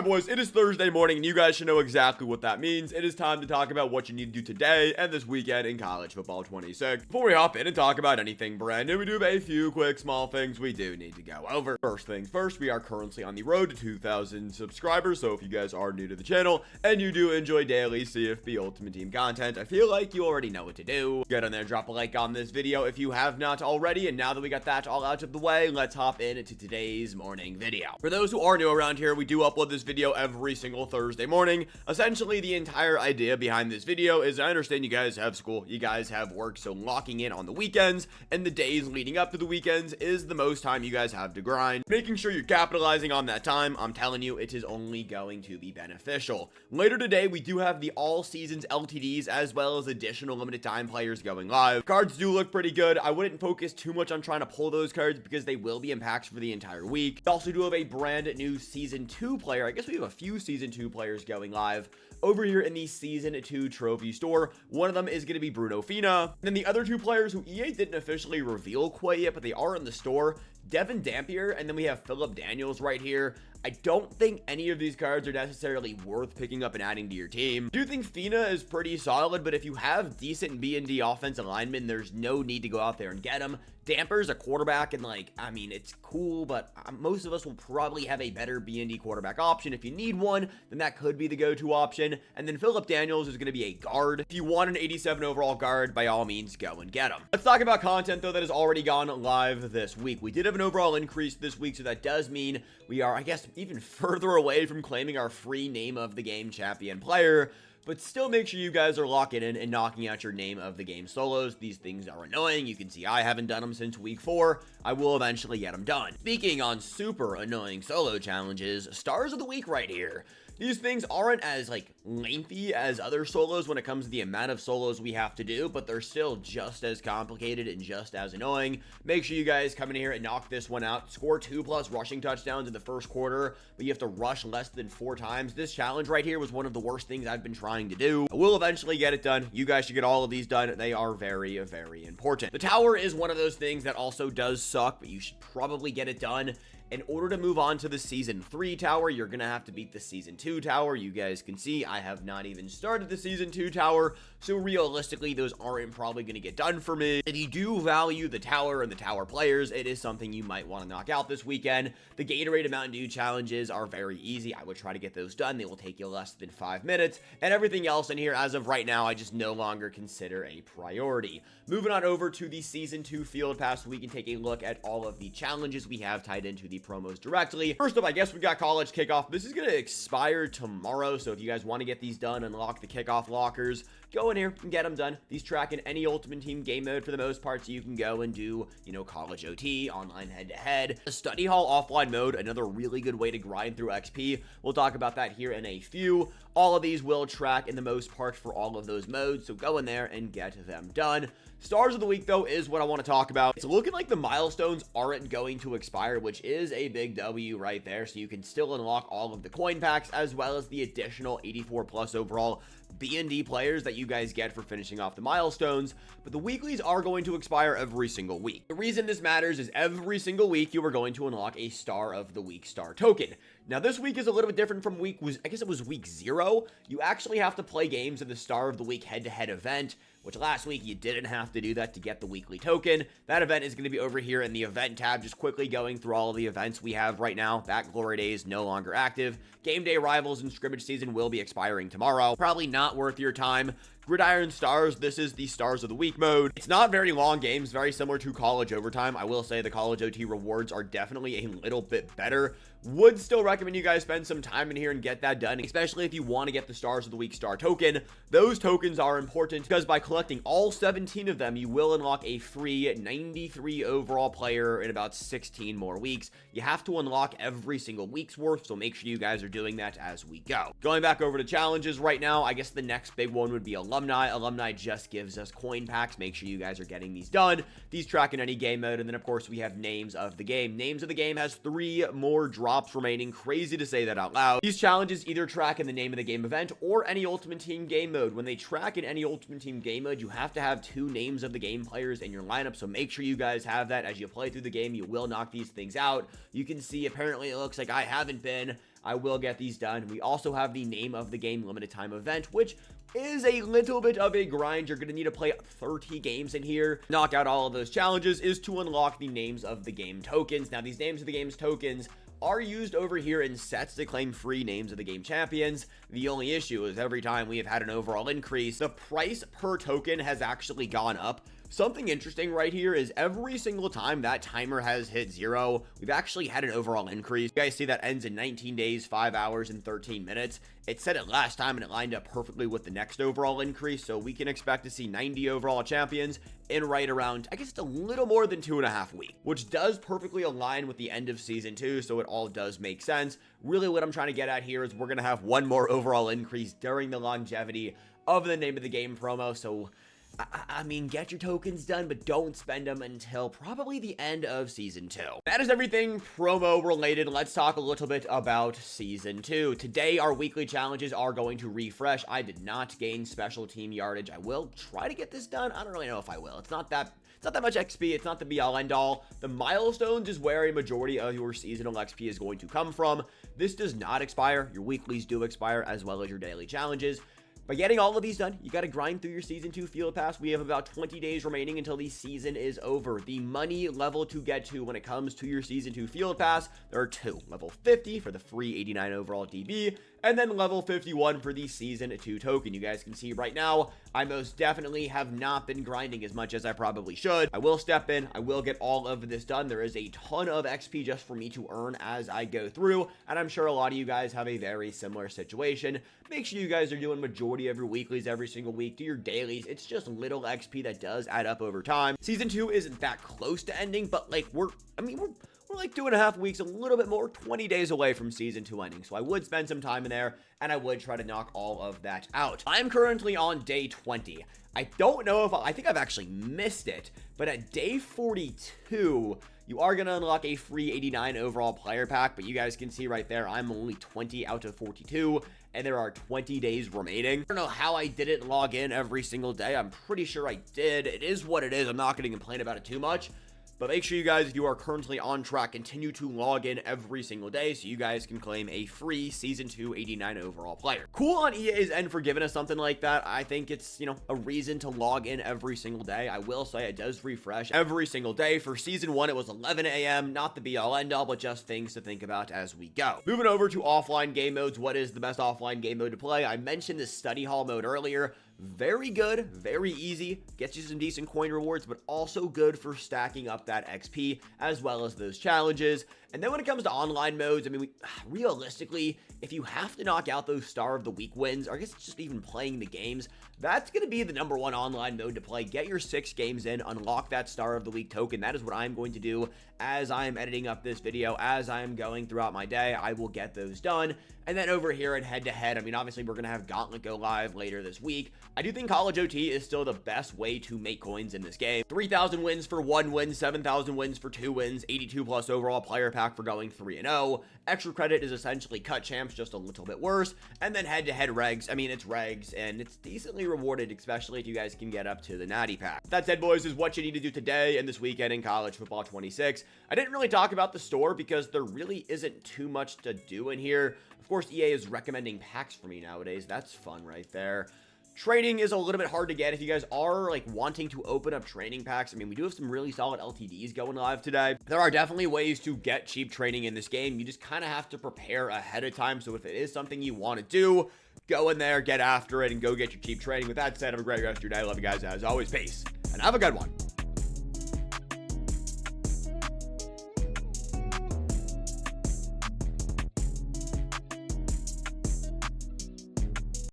Alright boys, it is Thursday morning and you guys should know exactly what that means. It is time to talk about what you need to do today and this weekend in college football 26. Before we hop in and talk about anything brand new, we do have a few quick small things we do need to go over. First things first, we are currently on the road to 2,000 subscribers, so if you guys are new to the channel and you do enjoy daily CFB Ultimate Team content, I feel like you already know what to do. Get on there, drop a like on this video if you have not already, and now that we got that all out of the way, let's hop into today's morning video. For those who are new around here, we do upload this video every single Thursday morning. Essentially, the entire idea behind this video is I understand you guys have school, you guys have work, so locking in on the weekends and the days leading up to the weekends is the most time you guys have to grind. Making sure you're capitalizing on that time, I'm telling you, it is only going to be beneficial. Later today, we do have the all seasons LTDs as well as additional limited time players going live. Cards do look pretty good. I wouldn't focus too much on trying to pull those cards because they will be in packs for the entire week. We also do have a brand new season 2 player. I guess we have a few season 2 players going live over here in the season 2 trophy store. One of them is going to be Bruno Fina. And then the other two players who EA didn't officially reveal quite yet, but they are in the store, Devin Dampier, and then we have Philip Daniels right here. I don't think any of these cards are necessarily worth picking up and adding to your team. I do think Fina is pretty solid, but if you have decent B&D offensive linemen, there's no need to go out there and get them. Damper's a quarterback, and I mean, it's cool, but most of us will probably have a better B&D quarterback option. If you need one, then that could be the go-to option. And then Philip Daniels is going to be a guard. If you want an 87 overall guard, by all means, go and get him. Let's talk about content, though, that has already gone live this week. We did have an overall increase this week, so that does mean we are, I guess, even further away from claiming our free name of the game champion player. But still make sure you guys are locking in and knocking out your name of the game solos. These things are annoying. You can see I haven't done them since week 4. I will eventually get them done. Speaking on super annoying solo challenges, stars of the week right here. These things aren't as lengthy as other solos when it comes to the amount of solos we have to do, but they're still just as complicated and just as annoying. Make sure you guys come in here and knock this one out. Score 2+ rushing touchdowns in the first quarter, but you have to rush less than 4 times. This challenge right here was one of the worst things I've been trying to do. I will eventually get it done. You guys should get all of these done. They are very, very important. The tower is one of those things that also does suck, but you should probably get it done. In order to move on to the Season 3 tower, you're going to have to beat the Season 2 tower. You guys can see I have not even started the Season 2 tower, so realistically, those aren't probably going to get done for me. If you do value the tower and the tower players, it is something you might want to knock out this weekend. The Gatorade and Mountain Dew challenges are very easy. I would try to get those done. They will take you less than 5 minutes, and everything else in here, as of right now, I just no longer consider a priority. Moving on over to the Season 2 Field Pass, we can take a look at all of the challenges we have tied into the promos directly. First up, I guess we got college kickoff. This is going to expire tomorrow, so if you guys want to get these done, unlock the kickoff lockers, go in here and get them done. These track in any Ultimate Team game mode for the most part, so you can go and do, college OT, online head-to-head. The study hall offline mode, another really good way to grind through XP. We'll talk about that here in a few. All of these will track in the most part for all of those modes, so go in there and get them done. Stars of the week, though, is what I want to talk about. It's looking like the milestones aren't going to expire, which is a big W right there, so you can still unlock all of the coin packs as well as the additional 84+ overall B&D players that you guys get for finishing off the milestones, but the weeklies are going to expire every single week. The reason this matters is every single week you are going to unlock a Star of the Week star token. Now, this week is a little bit different from I guess it was week 0. You actually have to play games in the Star of the Week head-to-head event, which last week you didn't have to do that to get the weekly token. That event is going to be over here in the event tab, just quickly going through all of the events we have right now. That Glory Day is no longer active. Game Day Rivals and Scrimmage Season will be expiring tomorrow. Probably not worth your time. Gridiron Stars, this is the Stars of the Week mode. It's not very long games, very similar to College Overtime. I will say the College OT rewards are definitely a little bit better. Would still recommend you guys spend some time in here and get that done, especially if you want to get the Stars of the Week star token. Those tokens are important because by collecting all 17 of them, you will unlock a free 93 overall player in about 16 more weeks. You have to unlock every single week's worth, so make sure you guys are doing that as we go. Going back over to challenges right now, I guess the next big one would be Alumni. Alumni just gives us coin packs. Make sure you guys are getting these done. These track in any game mode, and then of course we have Names of the Game. Names of the Game has 3 more drops remaining. Crazy to say that out loud. These challenges either track in the Name of the Game event or any Ultimate Team game mode. When they track in any Ultimate Team game mode, you have to have 2 Names of the Game players in your lineup, so make sure you guys have that as you play through the game. You will knock these things out. You can see apparently it looks like I haven't been. I will get these done. We also have the name of the game limited time event, which is a little bit of a grind. You're going to need to play 30 games in here. Knock out all of those challenges is to unlock the names of the game tokens. Now, these names of the game's tokens are used over here in sets to claim free names of the game champions. The only issue is every time we have had an overall increase, the price per token has actually gone up. Something interesting right here is every single time that timer has hit 0, we've actually had an overall increase. You guys see that ends in 19 days, 5 hours, and 13 minutes. It said it last time and it lined up perfectly with the next overall increase, so we can expect to see 90 overall champions in right around, I guess it's a little more than 2.5 weeks, which does perfectly align with the end of Season 2, so it all does make sense. Really what I'm trying to get at here is we're going to have one more overall increase during the longevity of the name of the game promo, so I mean, get your tokens done, but don't spend them until probably the end of Season 2. That is everything promo related. Let's talk a little bit about Season 2. Today, our weekly challenges are going to refresh. I did not gain special team yardage. I will try to get this done. I don't really know if I will. It's not that much XP. It's not the be-all, end-all. The milestones is where a majority of your seasonal XP is going to come from. This does not expire. Your weeklies do expire, as well as your daily challenges. By getting all of these done, you got to grind through your Season 2 Field Pass. We have about 20 days remaining until the season is over. The money level to get to when it comes to your Season 2 Field Pass, there are two. Level 50 for the free 89 overall DB, and then level 51 for the Season 2 token. You guys can see right now, I most definitely have not been grinding as much as I probably should. I will step in. I will get all of this done. There is a ton of XP just for me to earn as I go through, and I'm sure a lot of you guys have a very similar situation. Make sure you guys are doing majority of your weeklies every single week. Do your dailies. It's just little XP that does add up over time. Season 2 isn't that close to ending, but like we're like 2.5 weeks, a little bit more, 20 days away from Season 2 ending. So I would spend some time in there, and I would try to knock all of that out. I'm currently on day 20. I don't know if I think I've actually missed it, but at day 42, you are going to unlock a free 89 overall player pack, but you guys can see right there, I'm only 20 out of 42, and there are 20 days remaining. I don't know how I didn't log in every single day. I'm pretty sure I did. It is what it is. I'm not going to complain about it too much. But make sure you guys, if you are currently on track, continue to log in every single day so you guys can claim a free Season 2 89 overall player. Cool on EA's end for giving us something like that. I think it's, a reason to log in every single day. I will say it does refresh every single day. For Season 1, it was 11 a.m. Not the be-all, end-all, but just things to think about as we go. Moving over to offline game modes. What is the best offline game mode to play? I mentioned the study hall mode earlier. Very good, very easy, gets you some decent coin rewards, but also good for stacking up that XP as well as those challenges. And then when it comes to online modes, I mean, realistically, if you have to knock out those Star of the Week wins, or I guess it's just even playing the games, that's going to be the #1 online mode to play. Get your 6 games in, unlock that Star of the Week token. That is what I'm going to do as I'm editing up this video, as I'm going throughout my day. I will get those done. And then over here at head-to-head, I mean, obviously, we're going to have Gauntlet go live later this week. I do think College OT is still the best way to make coins in this game. 3,000 wins for 1 win, 7,000 wins for 2 wins, 82 plus overall player pack for going 3-0. Extra credit is essentially cut champs, just a little bit worse. And then head-to-head regs, I mean, it's regs, and it's decently rewarded, especially if you guys can get up to the natty pack. That said, boys, is what you need to do today and this weekend in College Football 26. I didn't really talk about the store because there really isn't too much to do in here. Of course, EA is recommending packs for me nowadays. That's fun right there. Trading is a little bit hard to get if you guys are like wanting to open up training packs. I mean, we do have some really solid LTDs going live today. There are definitely ways to get cheap training in this game. You just kind of have to prepare ahead of time. So if it is something you want to do, go in there, get after it, and go get your cheap training. With that said, have a great rest of your day. Love you guys as always. Peace, and have a good one.